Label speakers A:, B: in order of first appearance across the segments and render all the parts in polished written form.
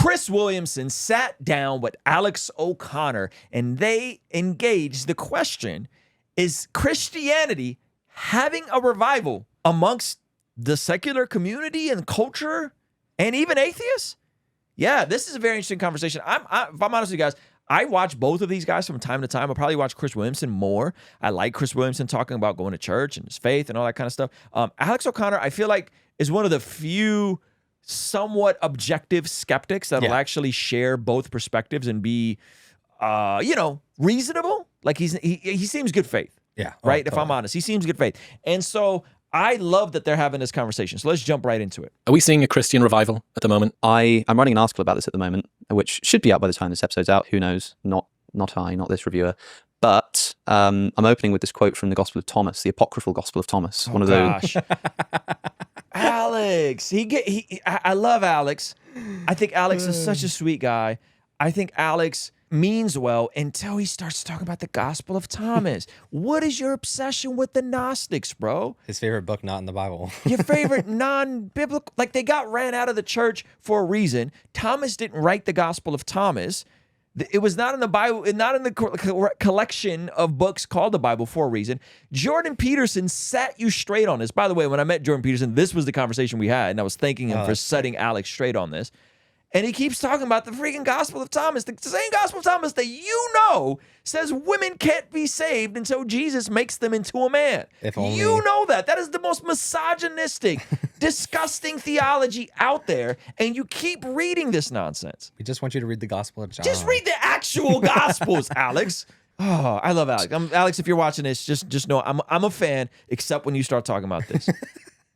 A: Chris Williamson sat down with Alex O'Connor and they engaged the question, is Christianity having a revival amongst the secular community and culture and even atheists? Yeah, this is a very interesting conversation. If I'm honest with you guys, I watch both of these guys from time to time. I'll probably watch Chris Williamson more. I like Chris Williamson talking about going to church and his faith and all that kind of stuff. Alex O'Connor, I feel like, is one of the few somewhat objective skeptics that'll actually share both perspectives and be, reasonable. Like he seems good faith.
B: Yeah.
A: Right? If I'm honest, he seems good faith. And so I love that they're having this conversation. So let's jump right into it.
C: Are we seeing a Christian revival at the moment?
D: I'm writing an article about this at the moment, which should be out by the time this episode's out. Who knows? Not I, not this reviewer. But I'm opening with this quote from the Gospel of Thomas, the apocryphal Gospel of Thomas.
A: Oh, gosh. Alex. I love Alex. I think Alex is such a sweet guy. I think Alex means well until he starts talking about the Gospel of Thomas. What is your obsession with the Gnostics, bro?
B: His favorite book not in the Bible.
A: Your favorite non-biblical, like they got ran out of the church for a reason. Thomas didn't write the Gospel of Thomas. It was not in the Bible, not in the collection of books called the Bible for a reason. Jordan Peterson set you straight on this. By the way, when I met Jordan Peterson, this was the conversation we had, and I was thanking him for setting Alex straight on this. And he keeps talking about the freaking Gospel of Thomas, the same Gospel of Thomas that says women can't be saved until Jesus makes them into a man.
B: If only.
A: You know that. That is the most misogynistic, disgusting theology out there, and you keep reading this nonsense.
B: We just want you to read the Gospel of John.
A: Just read the actual Gospels, Alex. Oh, I love Alex. Alex, if you're watching this, just know I'm a fan, except when you start talking about this.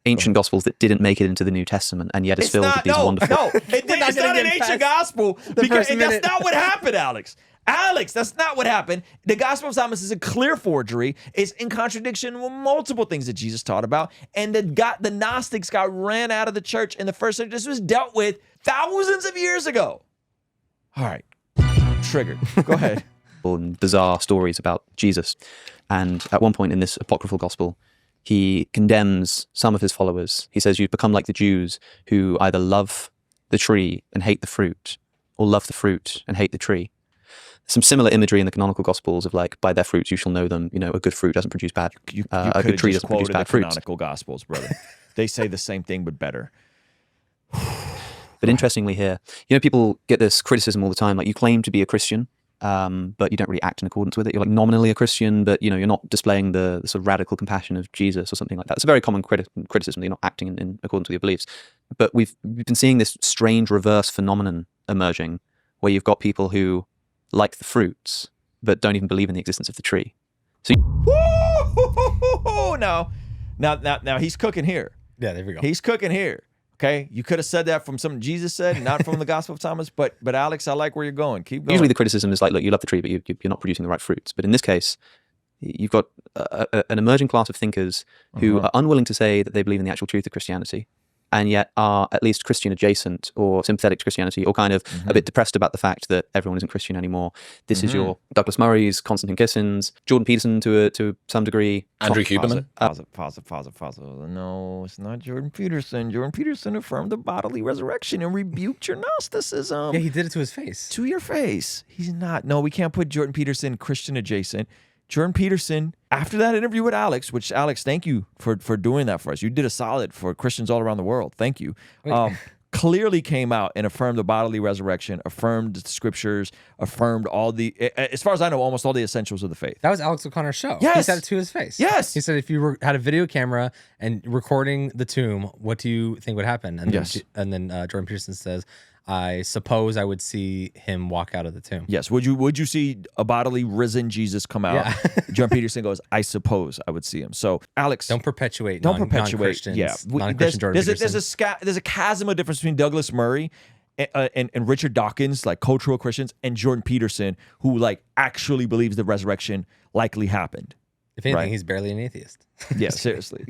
D: Ancient Gospels that didn't make it into the New Testament, and yet it's filled with these wonderful...
A: No, it's not an ancient gospel, because that's not what happened, Alex. Alex, that's not what happened. The Gospel of Thomas is a clear forgery. It's in contradiction with multiple things that Jesus taught about, and the Gnostics got ran out of the church in the first century. This was dealt with thousands of years ago. All right, triggered. Go ahead.
D: And bizarre stories about Jesus. And at one point in this apocryphal gospel, he condemns some of his followers. He says, you've become like the Jews who either love the tree and hate the fruit, or love the fruit and hate the tree. Some similar imagery in the canonical gospels of like, by their fruits you shall know them. You know, a good fruit doesn't produce bad. A good tree doesn't produce bad fruits.
A: Canonical gospels, brother. They say the same thing, but better.
D: But interestingly here, people get this criticism all the time. Like, you claim to be a Christian, but you don't really act in accordance with it. You're like nominally a Christian, but you're not displaying the sort of radical compassion of Jesus or something like that. It's a very common criticism that you're not acting in accordance with your beliefs. But we've been seeing this strange reverse phenomenon emerging, where you've got people who like the fruits, but don't even believe in the existence of the tree. So
A: now he's cooking here.
B: Yeah, there we go.
A: He's cooking here. Okay, you could have said that from something Jesus said, not from the Gospel of Thomas. But Alex, I like where you're going. Keep going.
D: Usually the criticism is like, look, you love the tree, but you're not producing the right fruits. But in this case, you've got an emerging class of thinkers who are unwilling to say that they believe in the actual truth of Christianity, and yet are at least Christian adjacent or sympathetic to Christianity, or kind of a bit depressed about the fact that everyone isn't Christian anymore. This is your Douglas Murrays, Konstantin Kissins, Jordan Peterson to some degree.
C: Andrew Huberman.
A: Pause. No, it's not Jordan Peterson. Jordan Peterson affirmed the bodily resurrection and rebuked your Gnosticism.
B: Yeah, he did it to his face.
A: To your face. He's not. No, we can't put Jordan Peterson Christian adjacent. Jordan Peterson, after that interview with Alex, which Alex, thank you for doing that for us. You did a solid for Christians all around the world. Thank you. Clearly came out and affirmed the bodily resurrection, affirmed the scriptures, affirmed all the, as far as I know, almost all the essentials of the faith.
B: That was Alex O'Connor's show.
A: Yes.
B: He said it to his face.
A: Yes.
B: He said, if you had a video camera and recording the tomb, what do you think would happen? And then Jordan Peterson says, I suppose I would see him walk out of the tomb.
A: Yes. Would you see a bodily risen Jesus come out? Yeah. Jordan Peterson goes, I suppose I would see him. So Alex,
B: don't perpetuate.
A: Non-Christians,
B: non-Christian Jordan Peterson.
A: There's a chasm of difference between Douglas Murray and Richard Dawkins, like cultural Christians, and Jordan Peterson, who like actually believes the resurrection likely happened.
B: If anything, he's barely an atheist.
A: Yeah, seriously.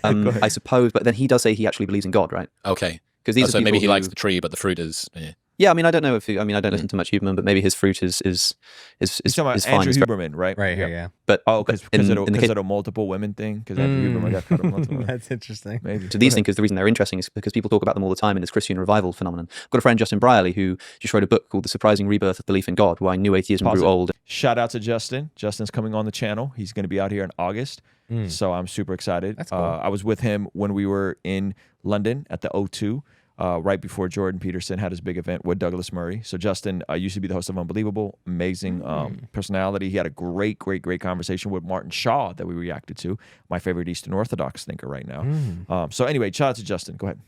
D: I suppose, but then he does say he actually believes in God, right?
C: Okay.
D: Because
C: so maybe he likes the tree, but the fruit is...
D: Yeah, I mean, I don't know if I don't listen to much Huberman, but maybe his fruit is
A: You're talking about
D: fine.
A: Andrew
D: It's very-
A: Huberman, right?
B: Right here, yeah.
D: But
A: Because
D: in
A: of
D: the case-
A: the multiple women thing. Because Andrew Huberman got cut off multiple women.
B: That's interesting.
A: Maybe.
D: to these thinkers, the reason they're interesting is because people talk about them all the time in this Christian revival phenomenon. I've got a friend, Justin Brierley, who just wrote a book called The Surprising Rebirth of Belief in God, why new atheism
A: Pause
D: grew
A: it.
D: old.
A: Shout out to Justin. Justin's coming on the channel. He's going to be out here in August. So I'm super excited.
B: That's cool.
A: I was with him when we were in London at the O2, right before Jordan Peterson had his big event with Douglas Murray. So Justin used to be the host of Unbelievable, amazing personality. He had a great conversation with Martin Shaw that we reacted to, my favorite Eastern Orthodox thinker right now. So anyway, shout out to Justin. Go ahead.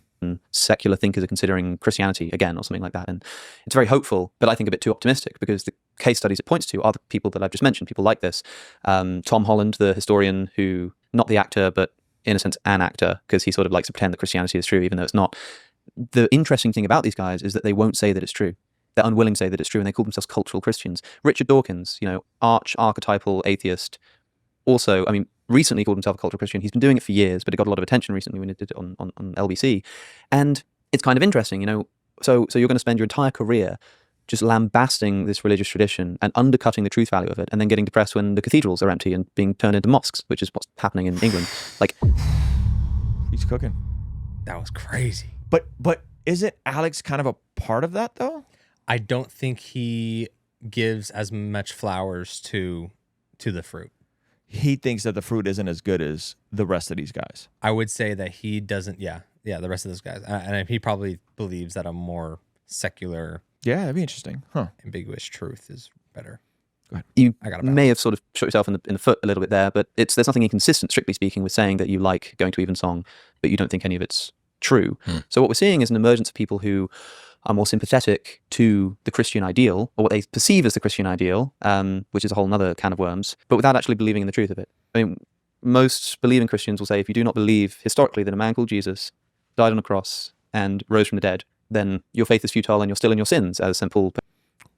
D: Secular thinkers are considering Christianity again or something like that. And it's very hopeful, but I think a bit too optimistic because the case studies it points to are the people that I've just mentioned, people like this. Tom Holland, the historian who, not the actor, but in a sense an actor, because he sort of likes to pretend that Christianity is true, even though it's not. The interesting thing about these guys is that they won't say that it's true. They're unwilling to say that it's true, and they call themselves cultural Christians. Richard Dawkins, archetypal atheist, also, recently called himself a cultural Christian. He's been doing it for years, but it got a lot of attention recently when he did it on LBC. And it's kind of interesting, so you're going to spend your entire career just lambasting this religious tradition and undercutting the truth value of it, and then getting depressed when the cathedrals are empty and being turned into mosques, which is what's happening in England. Like,
A: He's cooking.
B: That was crazy.
A: But isn't Alex kind of a part of that, though?
B: I don't think he gives as much flowers to the fruit.
A: He thinks that the fruit isn't as good as the rest of these guys.
B: I would say that he doesn't. Yeah, the rest of those guys, and he probably believes that a more secular,
A: Yeah, that'd be interesting. Huh.
B: ambiguous truth is better.
D: you
B: I got a
D: may have sort of shot yourself in the foot a little bit there, but there's nothing inconsistent, strictly speaking, with saying that you like going to Evensong, but you don't think any of it's true. So what we're seeing is an emergence of people who are more sympathetic to the Christian ideal, or what they perceive as the Christian ideal, which is a whole other can of worms, but without actually believing in the truth of it. Most believing Christians will say, if you do not believe historically that a man called Jesus died on a cross and rose from the dead, then your faith is futile and you're still in your sins, as St. Paul.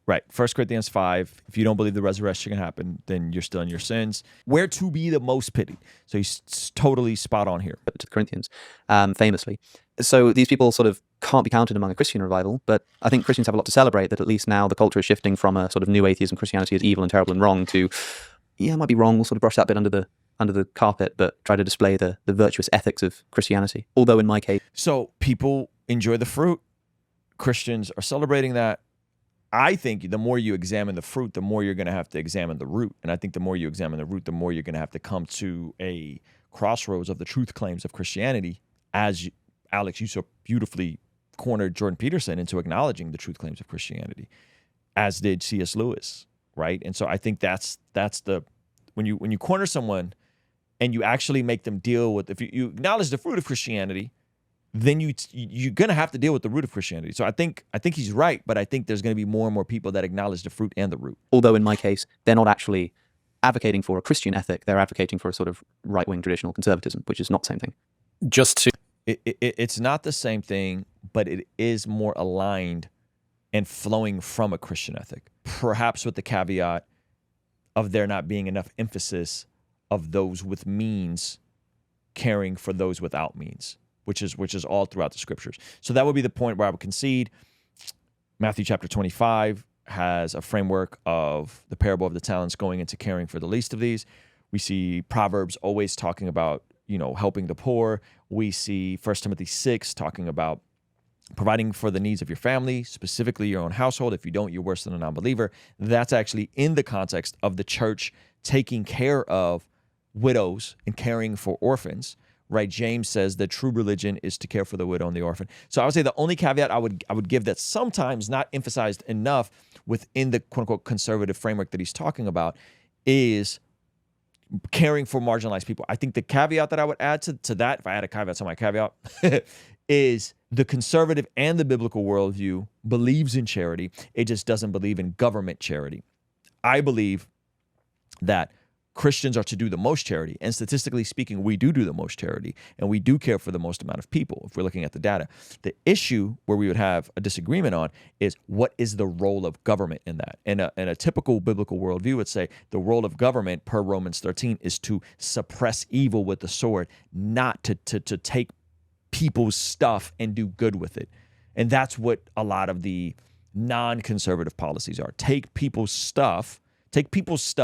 A: Right. 1 Corinthians 5, if you don't believe the resurrection can happen, then you're still in your sins. Where to be the most pitied. So he's totally spot on here.
D: To the Corinthians, famously. So these people sort of can't be counted among a Christian revival, but I think Christians have a lot to celebrate, that at least now the culture is shifting from a sort of new atheism, Christianity is evil and terrible and wrong, to, yeah, it might be wrong, we'll sort of brush that bit under the carpet, but try to display the virtuous ethics of Christianity. Although in my case...
A: So people enjoy the fruit. Christians are celebrating that. I think the more you examine the fruit, the more you're going to have to examine the root. And I think the more you examine the root, the more you're going to have to come to a crossroads of the truth claims of Christianity, as Alex, you so beautifully cornered Jordan Peterson into acknowledging the truth claims of Christianity, as did C.S. Lewis, right? And so I think that's the, when you corner someone and you actually make them deal with, if you acknowledge the fruit of Christianity, then you're going to have to deal with the root of Christianity. So I think he's right, but I think there's going to be more and more people that acknowledge the fruit and the root.
D: Although in my case, they're not actually advocating for a Christian ethic, they're advocating for a sort of right-wing traditional conservatism, which is not the same thing.
C: Just to
A: It's not the same thing, but it is more aligned and flowing from a Christian ethic, perhaps with the caveat of there not being enough emphasis of those with means caring for those without means, which is all throughout the scriptures. So that would be the point where I would concede. Matthew chapter 25 has a framework of the parable of the talents going into caring for the least of these. We see Proverbs always talking about, helping the poor. We see 1 Timothy 6 talking about providing for the needs of your family, specifically your own household. If you don't, you're worse than a non-believer. That's actually in the context of the church taking care of widows and caring for orphans, right? James says that true religion is to care for the widow and the orphan. So I would say the only caveat I would give that's sometimes not emphasized enough within the quote unquote conservative framework that he's talking about is caring for marginalized people. I think the caveat that I would add to that, if I had a caveat to my caveat, is the conservative and the biblical worldview believes in charity. It just doesn't believe in government charity. I believe that Christians are to do the most charity. And statistically speaking, we do the most charity and we do care for the most amount of people if we're looking at the data. The issue where we would have a disagreement on is what is the role of government in that? And a typical biblical worldview would say the role of government per Romans 13 is to suppress evil with the sword, not to take people's stuff and do good with it. And that's what a lot of the non-conservative policies are. Take people's stuff, take people's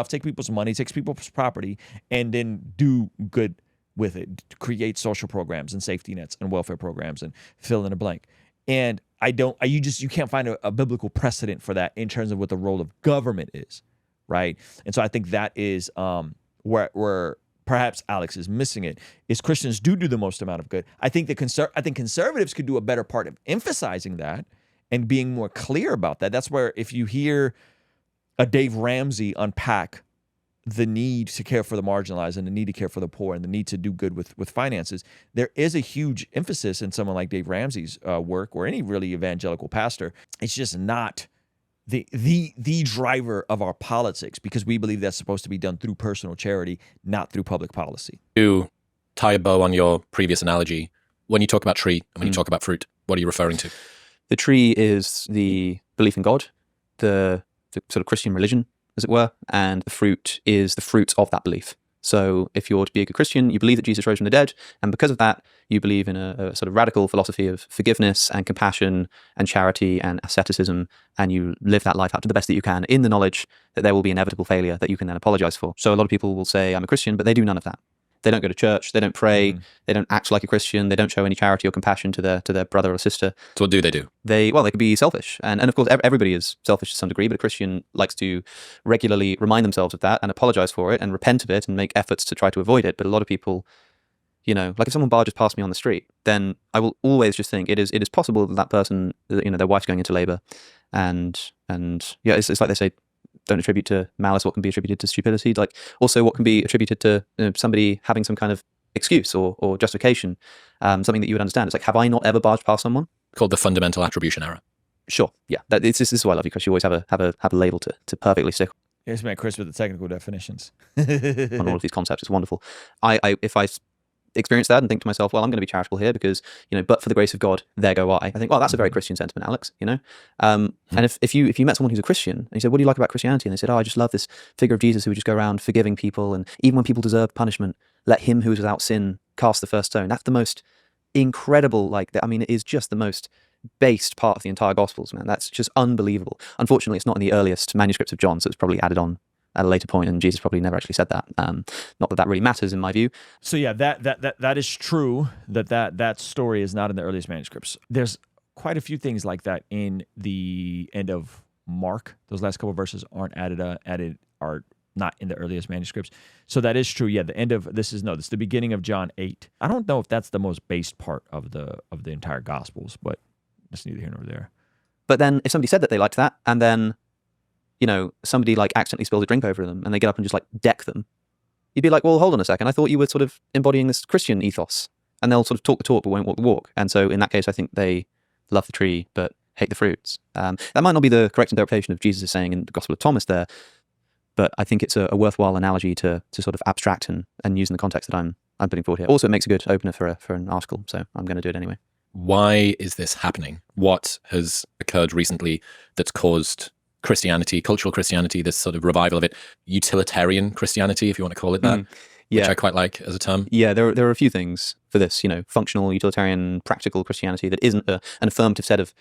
A: money, take people's property, and then do good with it. Create social programs and safety nets and welfare programs and fill in a blank. And you can't find a biblical precedent for that in terms of what the role of government is, right? And so I think that is where perhaps Alex is missing it, is Christians do the most amount of good. I think conservatives could do a better part of emphasizing that and being more clear about that. That's where if you hear a Dave Ramsey unpack the need to care for the marginalized and the need to care for the poor and the need to do good with finances, there is a huge emphasis in someone like Dave Ramsey's work, or any really evangelical pastor. It's just not the driver of our politics, because we believe that's supposed to be done through personal charity, not through public policy.
C: To tie a bow on your previous analogy, when you talk about tree and when you talk about fruit, what are you referring to?
D: The tree is the belief in God, the sort of Christian religion, as it were, and the fruit is the fruit of that belief. So if you're to be a good Christian, you believe that Jesus rose from the dead, and because of that, you believe in a sort of radical philosophy of forgiveness and compassion and charity and asceticism, and you live that life out to the best that you can in the knowledge that there will be inevitable failure that you can then apologize for. So a lot of people will say, I'm a Christian, but they do none of that. They don't go to church, they don't pray, they don't act like a Christian, they don't show any charity or compassion to their brother or sister.
C: So what do they do?
D: They could be selfish. And of course, everybody is selfish to some degree, but a Christian likes to regularly remind themselves of that and apologize for it and repent of it and make efforts to try to avoid it. But a lot of people, like if someone barges past me on the street, then I will always just think it is possible that person, their wife's going into labor. And yeah, it's like they say, don't attribute to malice what can be attributed to stupidity. Like also what can be attributed to somebody having some kind of excuse or justification, something that you would understand. It's like, have I not ever barged past someone?
C: Called the fundamental attribution error.
D: Sure, yeah. This is why I love you, Chris. You always have a label to perfectly stick
A: Here's my Chris with the technical definitions
D: on all of these concepts. It's wonderful. If I experience that and think to myself, well, I'm going to be charitable here because, but for the grace of God, there go I think, well, that's a very Christian sentiment, Alex, And if you met someone who's a Christian and you said, what do you like about Christianity? And they said, oh, I just love this figure of Jesus who would just go around forgiving people. And even when people deserve punishment, let him who is without sin cast the first stone. That's the most incredible, it is just the most based part of the entire Gospels, man. That's just unbelievable. Unfortunately, it's not in the earliest manuscripts of John, so it's probably added on at a later point, and Jesus probably never actually said that. Not that really matters in my view.
A: So yeah, that is true. That story is not in the earliest manuscripts. There's quite a few things like that in the end of Mark. Those last couple of verses aren't are not in the earliest manuscripts. So that is true. Yeah, the end of this is the beginning of John 8. I don't know if that's the most based part of the entire Gospels, but that's neither here nor there.
D: But then if somebody said that they liked that, and then somebody accidentally spills a drink over them and they get up and just deck them, you'd be like, well, hold on a second. I thought you were sort of embodying this Christian ethos. And they'll sort of talk the talk but won't walk the walk. And so in that case, I think they love the tree but hate the fruits. That might not be the correct interpretation of Jesus is saying in the Gospel of Thomas there, but I think it's a worthwhile analogy to sort of abstract and use in the context that I'm putting forward here. Also, it makes a good opener for an article, so I'm going to do it anyway.
C: Why is this happening? What has occurred recently that's caused Christianity, cultural Christianity, this sort of revival of it, utilitarian Christianity, if you want to call it that, which I quite like as a term?
D: Yeah, there are a few things for this, functional, utilitarian, practical Christianity that isn't an affirmative set of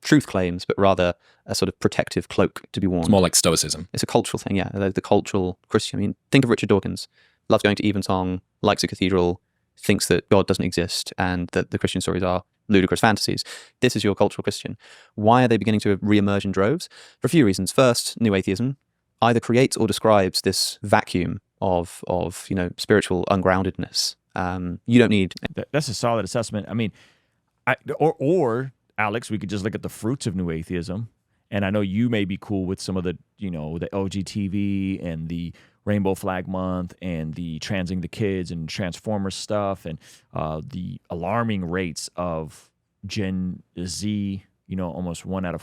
D: truth claims, but rather a sort of protective cloak to be worn.
C: It's more like Stoicism.
D: It's a cultural thing, yeah, the cultural Christian. Think of Richard Dawkins, loves going to Evensong, likes a cathedral, thinks that God doesn't exist and that the Christian stories are ludicrous fantasies. This is your cultural Christian. Why are they beginning to reemerge in droves? For a few reasons. First, new atheism either creates or describes this vacuum of spiritual ungroundedness. You don't need...
A: That's a solid assessment. I mean, or Alex, we could just look at the fruits of new atheism. And I know you may be cool with some of the, the LGTV and the Rainbow Flag Month and the transing the kids and Transformers stuff and the alarming rates of Gen Z, almost 1 out of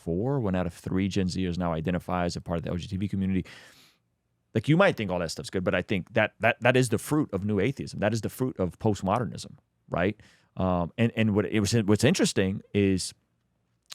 A: 3 Gen Zers now identify as a part of the LGBT community. You might think all that stuff's good, but I think that is the fruit of new atheism. That is the fruit of postmodernism, right? And what's interesting is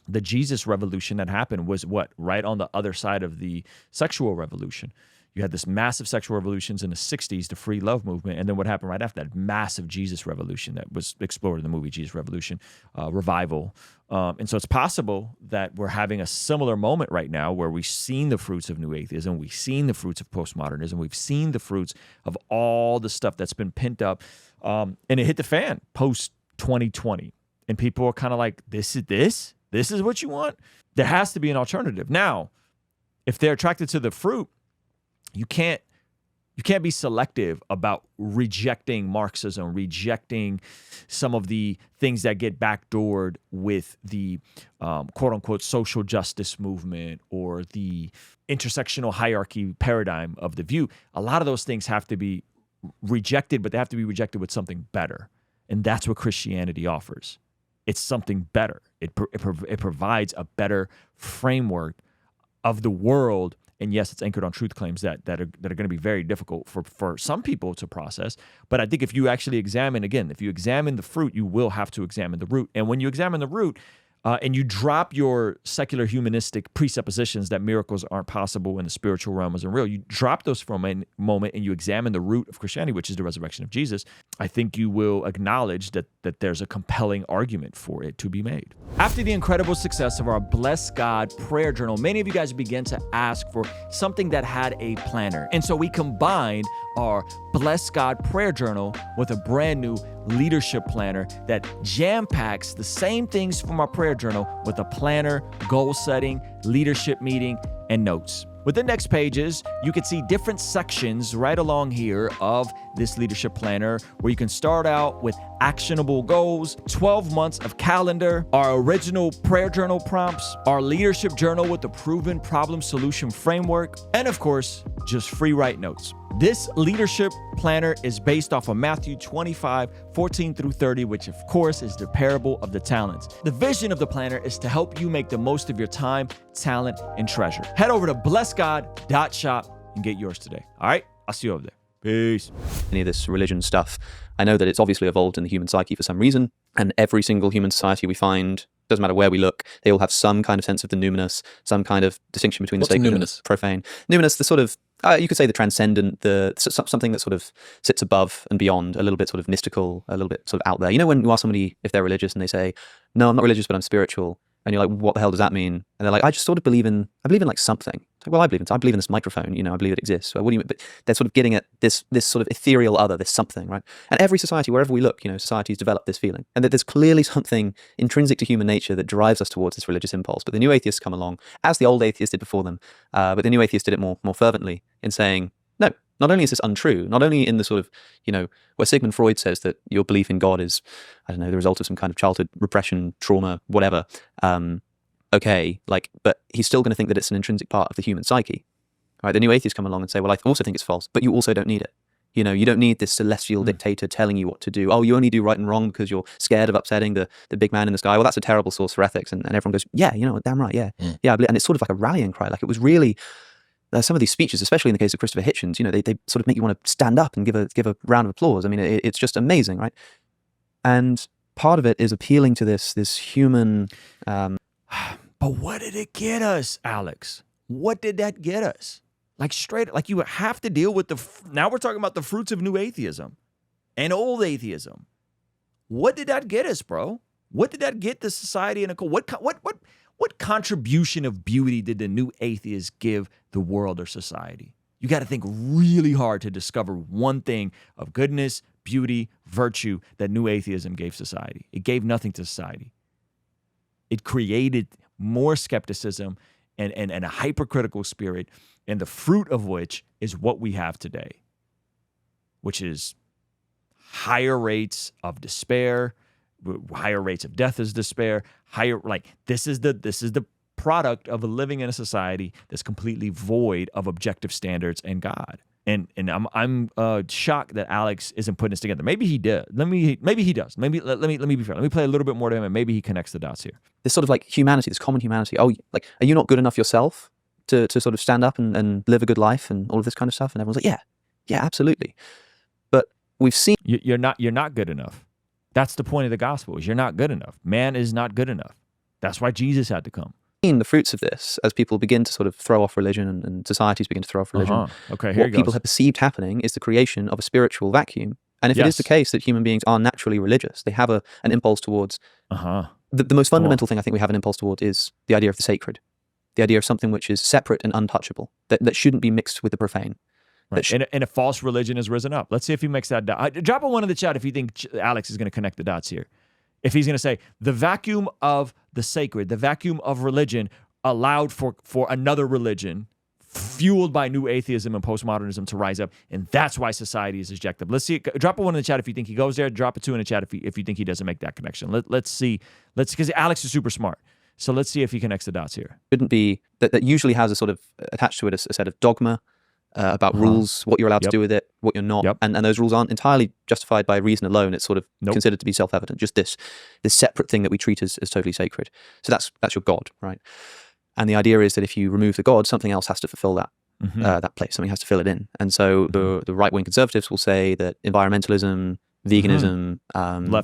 A: the Jesus revolution that happened was right on the other side of the sexual revolution. You had this massive sexual revolutions in the 60s, the free love movement. And then what happened right after that? Massive Jesus revolution that was explored in the movie Jesus Revolution, revival. And so it's possible that we're having a similar moment right now where we've seen the fruits of new atheism. We've seen the fruits of postmodernism. We've seen the fruits of all the stuff that's been pent up. And it hit the fan post 2020. And people are kind of like, this is what you want? There has to be an alternative. Now, if they're attracted to the fruit, you can't be selective about rejecting Marxism, rejecting some of the things that get backdoored with the quote unquote social justice movement or the intersectional hierarchy paradigm of the view. A lot of those things have to be rejected, but they have to be rejected with something better. And that's what Christianity offers. It's something better. It provides a better framework of the world. And yes, it's anchored on truth claims that are going to be very difficult for some people to process. But I think if you actually examine the fruit, you will have to examine the root. And when you examine the root and you drop your secular humanistic presuppositions that miracles aren't possible and the spiritual realm isn't real, you drop those for a moment and you examine the root of Christianity, which is the resurrection of Jesus, I think you will acknowledge that there's a compelling argument for it to be made. After the incredible success of our Bless God prayer journal, many of you guys began to ask for something that had a planner. And so we combined our Bless God prayer journal with a brand new leadership planner that jam-packs the same things from our prayer journal with a planner, goal setting, leadership meeting, and notes. With the next pages, you can see different sections right along here of this leadership planner where you can start out with actionable goals, 12 months of calendar, our original prayer journal prompts, our leadership journal with the proven problem solution framework, and of course, just free write notes. This leadership planner is based off of Matthew 25:14-30, which of course is the parable of the talents. The vision of the planner is to help you make the most of your time, talent, and treasure. Head over to blessgod.shop and get yours today. All right, I'll see you over there. Peace.
D: Any of this religion stuff, I know that it's obviously evolved in the human psyche for some reason, and every single human society we find, doesn't matter where we look, they all have some kind of sense of the numinous, some kind of distinction between the sacred and the profane. Numinous, the sort of, you could say the transcendent, something that sort of sits above and beyond, a little bit sort of mystical, a little bit sort of out there. You know when you ask somebody if they're religious and they say, no, I'm not religious, but I'm spiritual. And you're like, what the hell does that mean? And they're like, I just sort of believe in like something. It's like, well, I believe in this microphone, you know, I believe it exists. So what do you mean? But they're sort of getting at this sort of ethereal other, this something, right? And every society, wherever we look, you know, societies develop this feeling. And that there's clearly something intrinsic to human nature that drives us towards this religious impulse. But the new atheists come along, as the old atheists did before them, but the new atheists did it more fervently in saying, no, not only is this untrue, not only in the sort of, you know, where Sigmund Freud says that your belief in God is, I don't know, the result of some kind of childhood repression, trauma, whatever, okay, like, but he's still going to think that it's an intrinsic part of the human psyche. Right? The new atheists come along and say, well, I also think it's false, but you also don't need it. You know, you don't need this celestial dictator telling you what to do. Oh, you only do right and wrong because you're scared of upsetting the big man in the sky. Well, that's a terrible source for ethics. And everyone goes, yeah, you know, damn right, yeah. Yeah, and it's sort of like a rallying cry. Like it was really, some of these speeches, especially in the case of Christopher Hitchens, you know, they sort of make you want to stand up and give a round of applause. I mean, it's just amazing, right? And part of it is appealing to this human...
A: But what did it get us, Alex? What did that get us? Like straight, like you have to deal with now we're talking about the fruits of new atheism and old atheism. What did that get us, bro? What did that get the society in a what contribution of beauty did the new atheists give the world or society? You got to think really hard to discover one thing of goodness, beauty, virtue that new atheism gave society. It gave nothing to society. It created more skepticism and a hypercritical spirit, and the fruit of which is what we have today, which is higher rates of despair, higher rates of death as despair, this is the product of living in a society that's completely void of objective standards and God. And I'm shocked that Alex isn't putting this together. Maybe he did. Maybe he does. Maybe let me be fair. Let me play a little bit more to him, and maybe he connects the dots here.
D: This sort of like humanity, this common humanity. Oh, like, are you not good enough yourself to sort of stand up and live a good life and all of this kind of stuff? And everyone's like, yeah, absolutely. But we've seen
A: you're not good enough. That's the point of the gospel. Is you're not good enough. Man is not good enough. That's why Jesus had to come.
D: seen the fruits of this as people begin to sort of throw off religion and societies begin to throw off religion.
A: Okay, here
D: what people have perceived happening is the creation of a spiritual vacuum. And if it is the case that human beings are naturally religious, they have an impulse towards... The most fundamental thing I think we have an impulse towards is the idea of the sacred. The idea of something which is separate and untouchable, that shouldn't be mixed with the profane.
A: Right. And a false religion has risen up. Let's see if he makes that dot. Drop a one in the chat if you think Alex is going to connect the dots here. If he's going to say the vacuum of the sacred, the vacuum of religion allowed for another religion fueled by new atheism and postmodernism to rise up, and that's why society is ejected. Let's see. Drop a one in the chat if you think he goes there. Drop a two in the chat if you think he doesn't make that connection. Let's see. Because Alex is super smart. So let's see if he connects the dots here.
D: Shouldn't be that usually has a sort of attached to it a set of dogma about rules, what you're allowed to do with it, what you're not, and those rules aren't entirely justified by reason alone. It's sort of considered to be self-evident, just this separate thing that we treat as totally sacred. So that's your God, right? And the idea is that if you remove the God, something else has to fulfill that place. Something has to fill it in. And so the right-wing conservatives will say that environmentalism, veganism,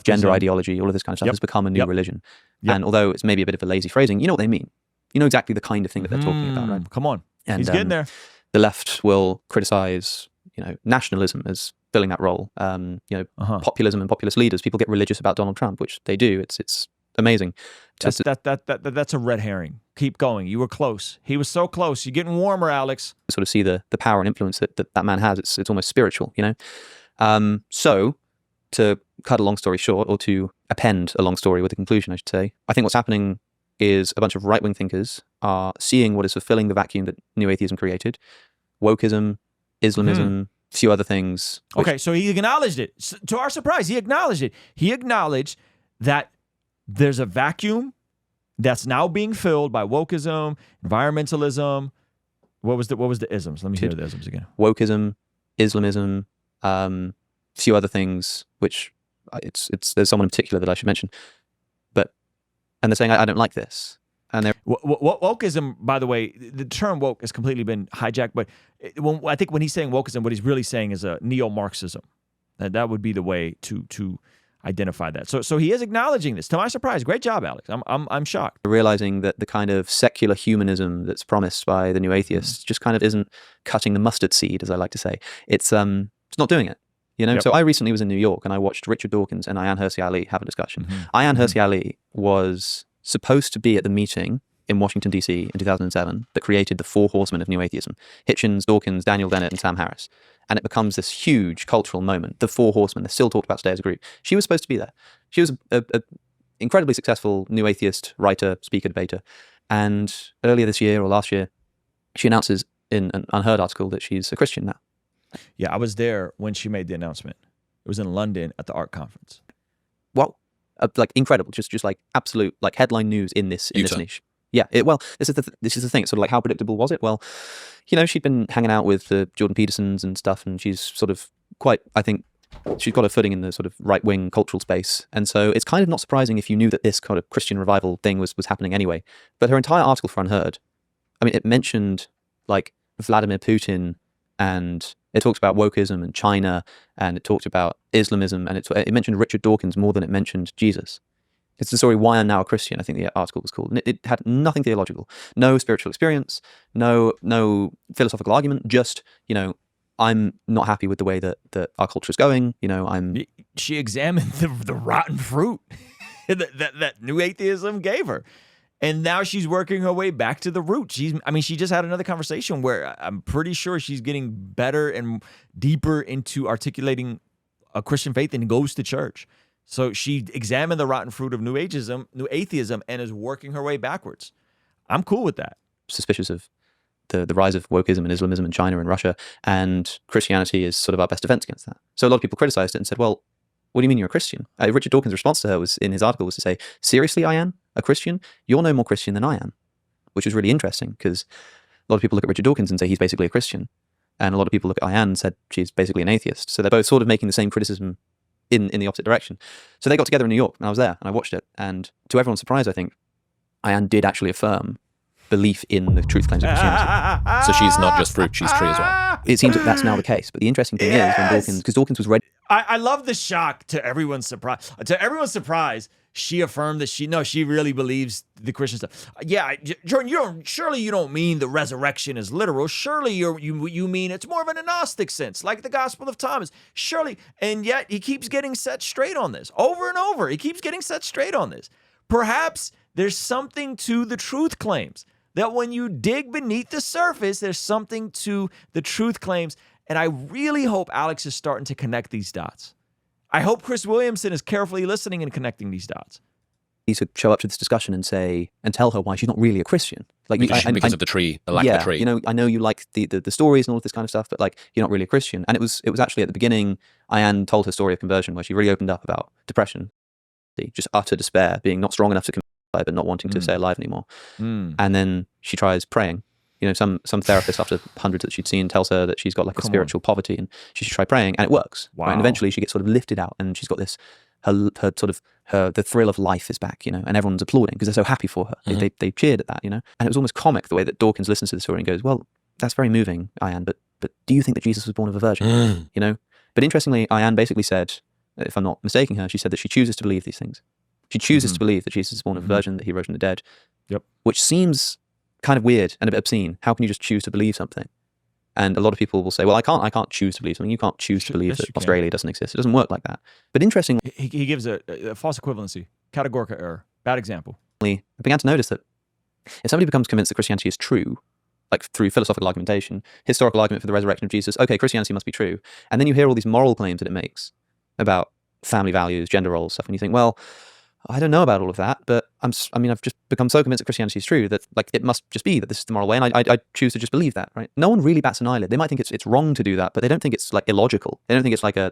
D: gender ideology, all of this kind of stuff has become a new religion. And although it's maybe a bit of a lazy phrasing, you know what they mean. You know exactly the kind of thing that they're talking about, right?
A: Come on.
D: And,
A: he's getting there.
D: The left will criticize, nationalism as filling that role. Populism and populist leaders. People get religious about Donald Trump, which they do. It's amazing.
A: That's a red herring. Keep going. You were close. He was so close. You're getting warmer, Alex.
D: Sort of see the power and influence that man has. It's almost spiritual, So to cut a long story short, or to append a long story with a conclusion, I should say, I think what's happening is a bunch of right-wing thinkers are seeing what is fulfilling the vacuum that new atheism created. Wokeism, Islamism, a few other things.
A: Okay, so he acknowledged it. To our surprise, he acknowledged it. He acknowledged that there's a vacuum that's now being filled by wokeism, environmentalism. What was the isms? Let me hear the isms again.
D: Wokeism, Islamism, few other things, which there's someone in particular that I should mention. And they're saying, I don't like this. And they're
A: wokeism, by the way, the term woke has completely been hijacked. But I think when he's saying wokeism, what he's really saying is a neo-Marxism. And that would be the way to identify that. So he is acknowledging this. To my surprise, great job, Alex. I'm shocked.
D: Realizing that the kind of secular humanism that's promised by the new atheists just kind of isn't cutting the mustard seed, as I like to say. It's not doing it. So I recently was in New York and I watched Richard Dawkins and Ayaan Hirsi Ali have a discussion. Ayaan Hirsi Ali was supposed to be at the meeting in Washington, D.C. in 2007 that created the four horsemen of new atheism: Hitchens, Dawkins, Daniel Dennett, and Sam Harris. And it becomes this huge cultural moment. The four horsemen, they're still talked about today as a group. She was supposed to be there. She was an incredibly successful new atheist writer, speaker, debater. And earlier this year or last year, she announces in an Unheard article that she's a Christian now.
A: Yeah, I was there when she made the announcement. It was in London at the art conference.
D: Wow, like incredible, just like absolute like headline news in this niche. Yeah, this is the thing. It's sort of like, how predictable was it? Well, she'd been hanging out with the Jordan Petersons and stuff, and she's sort of I think she's got a footing in the sort of right wing cultural space, and so it's kind of not surprising if you knew that this kind of Christian revival thing was happening anyway. But her entire article for Unheard, I mean, it mentioned like Vladimir Putin, and it talked about wokeism and China, and it talked about Islamism, and it mentioned Richard Dawkins more than it mentioned Jesus. It's the story Why I'm Now a Christian, I think the article was called. And it had nothing theological, no spiritual experience, no philosophical argument, just, I'm not happy with the way that our culture is going.
A: She examined the rotten fruit that new atheism gave her. And now she's working her way back to the root. She just had another conversation where I'm pretty sure she's getting better and deeper into articulating a Christian faith and goes to church. So she examined the rotten fruit of new atheism, and is working her way backwards. I'm cool with that.
D: Suspicious of the rise of wokeism and Islamism in China and Russia, and Christianity is sort of our best defense against that. So a lot of people criticized it and said, well, what do you mean you're a Christian? Richard Dawkins' response to her was, in his article, was to say, seriously, Ayaan, a Christian? You're no more Christian than I am, which was really interesting because a lot of people look at Richard Dawkins and say he's basically a Christian. And a lot of people look at Ayaan and said she's basically an atheist. So they're both sort of making the same criticism in the opposite direction. So they got together in New York and I was there and I watched it. And to everyone's surprise, I think, Ayaan did actually affirm belief in the truth claims of Christianity.
C: So she's not just fruit, she's tree as well.
D: It seems that that's now the case. But the interesting thing is when Dawkins, because Dawkins was ready.
A: I love the shock to everyone's surprise. To everyone's surprise, she affirmed that she really believes the Christian stuff. Yeah, Jordan, surely you don't mean the resurrection is literal. Surely you mean it's more of an agnostic sense, like the Gospel of Thomas. Surely, and yet he keeps getting set straight on this over and over. He keeps getting set straight on this. Perhaps there's something to the truth claims, that when you dig beneath the surface, there's something to the truth claims. And I really hope Alex is starting to connect these dots. I hope Chris Williamson is carefully listening and connecting these dots.
D: He should show up to this discussion and tell her why she's not really a Christian. Like
C: because of the tree, the lack of the tree.
D: You know, I know you like the stories and all of this kind of stuff, but like you're not really a Christian. And it was actually at the beginning, Ayaan told her story of conversion, where she really opened up about depression, just utter despair, being not strong enough to convert, but not wanting to stay alive anymore. And then she tries praying. You know, some therapist, after hundreds that she'd seen, tells her that she's got like a spiritual poverty, and she should try praying, and it works.
A: Wow.
D: Right? And eventually she gets sort of lifted out, and she's got this, the thrill of life is back, you know, and everyone's applauding because they're so happy for her. They cheered at that, you know. And it was almost comic the way that Dawkins listens to the story and goes, well, that's very moving, Ayaan, but do you think that Jesus was born of a virgin? You know? But interestingly, Ayaan basically said, if I'm not mistaking her, she said that she chooses to believe these things. She chooses to believe that Jesus is born of a virgin, that he rose from the dead.
A: Yep.
D: Which seems kind of weird and a bit obscene. How can you just choose to believe something? And a lot of people will say, well, I can't choose to believe something. You can't choose to believe that Australia doesn't exist. It doesn't work like that. But interestingly,
A: he gives a false equivalency, categorical error. Bad example.
D: I began to notice that if somebody becomes convinced that Christianity is true, like through philosophical argumentation, historical argument for the resurrection of Jesus, okay, Christianity must be true. And then you hear all these moral claims that it makes about family values, gender roles, stuff, and you think, well, I don't know about all of that, but I've just become so convinced that Christianity is true that like it must just be that this is the moral way, and I choose to just believe that, right? No one really bats an eyelid. They might think it's wrong to do that, but they don't think it's like illogical. They don't think it's like a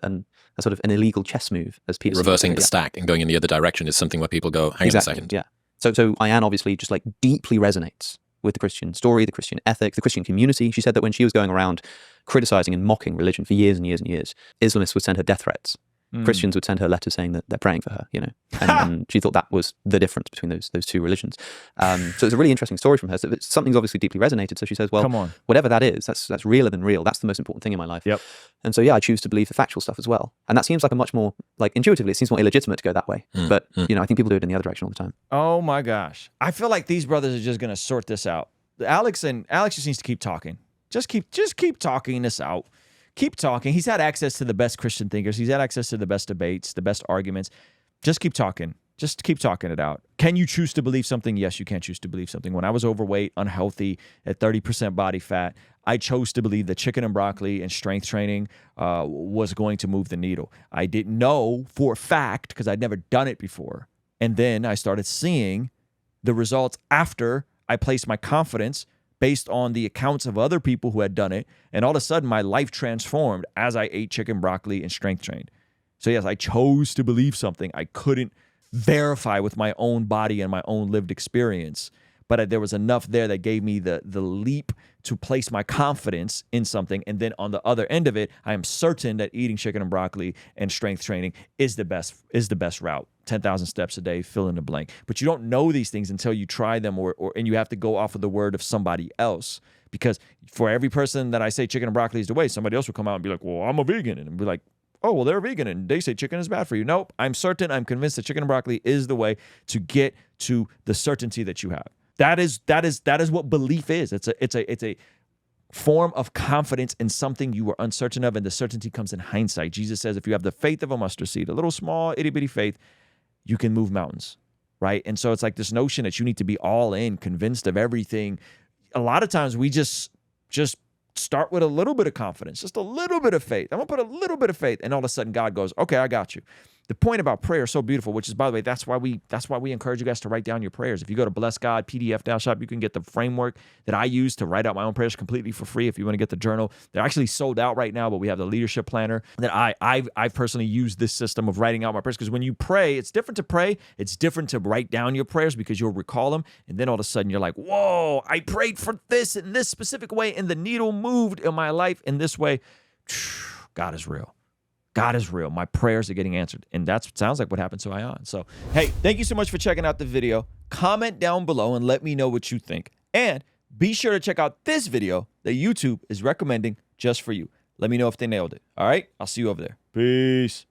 D: sort of an illegal chess move, as Peterson
C: reversing the stack and going in the other direction is something where people go, hang on a second.
D: Yeah. So Ayaan obviously just like deeply resonates with the Christian story, the Christian ethic, the Christian community. She said that when she was going around criticizing and mocking religion for years and years and years, Islamists would send her death threats. Christians would send her letters saying that they're praying for her, you know, and she thought that was the difference between those two religions. So it's a really interesting story from her. So something's obviously deeply resonated. So she says, well, whatever that is, that's realer than real. That's the most important thing in my life.
A: Yep.
D: And so, yeah, I choose to believe the factual stuff as well. And that seems like a much more, like intuitively, it seems more illegitimate to go that way. But, you know, I think people do it in the other direction all the time.
A: Oh my gosh. I feel like these brothers are just going to sort this out. Alex just needs to keep talking. Just keep talking this out. Keep talking. He's had access to the best Christian thinkers. He's had access to the best debates, the best arguments. Just keep talking. Just keep talking it out. Can you choose to believe something? Yes, you can choose to believe something. When I was overweight, unhealthy, at 30% body fat, I chose to believe that chicken and broccoli and strength training was going to move the needle. I didn't know for a fact because I'd never done it before. And then I started seeing the results after I placed my confidence based on the accounts of other people who had done it. And all of a sudden, my life transformed as I ate chicken, broccoli, and strength trained. So yes, I chose to believe something I couldn't verify with my own body and my own lived experience. But there was enough there that gave me the leap to place my confidence in something. And then on the other end of it, I am certain that eating chicken and broccoli and strength training is the best route. 10,000 steps a day, fill in the blank. But you don't know these things until you try them, and you have to go off of the word of somebody else. Because for every person that I say chicken and broccoli is the way, somebody else will come out and be like, well, I'm a vegan. And be like, oh, well, they're a vegan and they say chicken is bad for you. Nope, I'm convinced that chicken and broccoli is the way to get to the certainty that you have. That is what belief is. It's a form of confidence in something you were uncertain of, and the certainty comes in hindsight. Jesus says, if you have the faith of a mustard seed, a little small itty bitty faith, you can move mountains, right? And so it's like this notion that you need to be all in, convinced of everything. A lot of times we just start with a little bit of confidence, just a little bit of faith. I'm gonna put a little bit of faith, and all of a sudden God goes, okay, I got you. The point about prayer is so beautiful, which is, by the way, that's why we encourage you guys to write down your prayers. If you go to Bless God PDF Down Shop, you can get the framework that I use to write out my own prayers completely for free. If you want to get the journal, they're actually sold out right now, but we have the leadership planner that I personally use this system of writing out my prayers, because when you pray, it's different to pray. It's different to write down your prayers because you'll recall them, and then all of a sudden you're like, whoa, I prayed for this in this specific way, and the needle moved in my life in this way. God is real. God is real. My prayers are getting answered. And that sounds like what happened to Ayaan. So, hey, thank you so much for checking out the video. Comment down below and let me know what you think. And be sure to check out this video that YouTube is recommending just for you. Let me know if they nailed it. All right? I'll see you over there. Peace.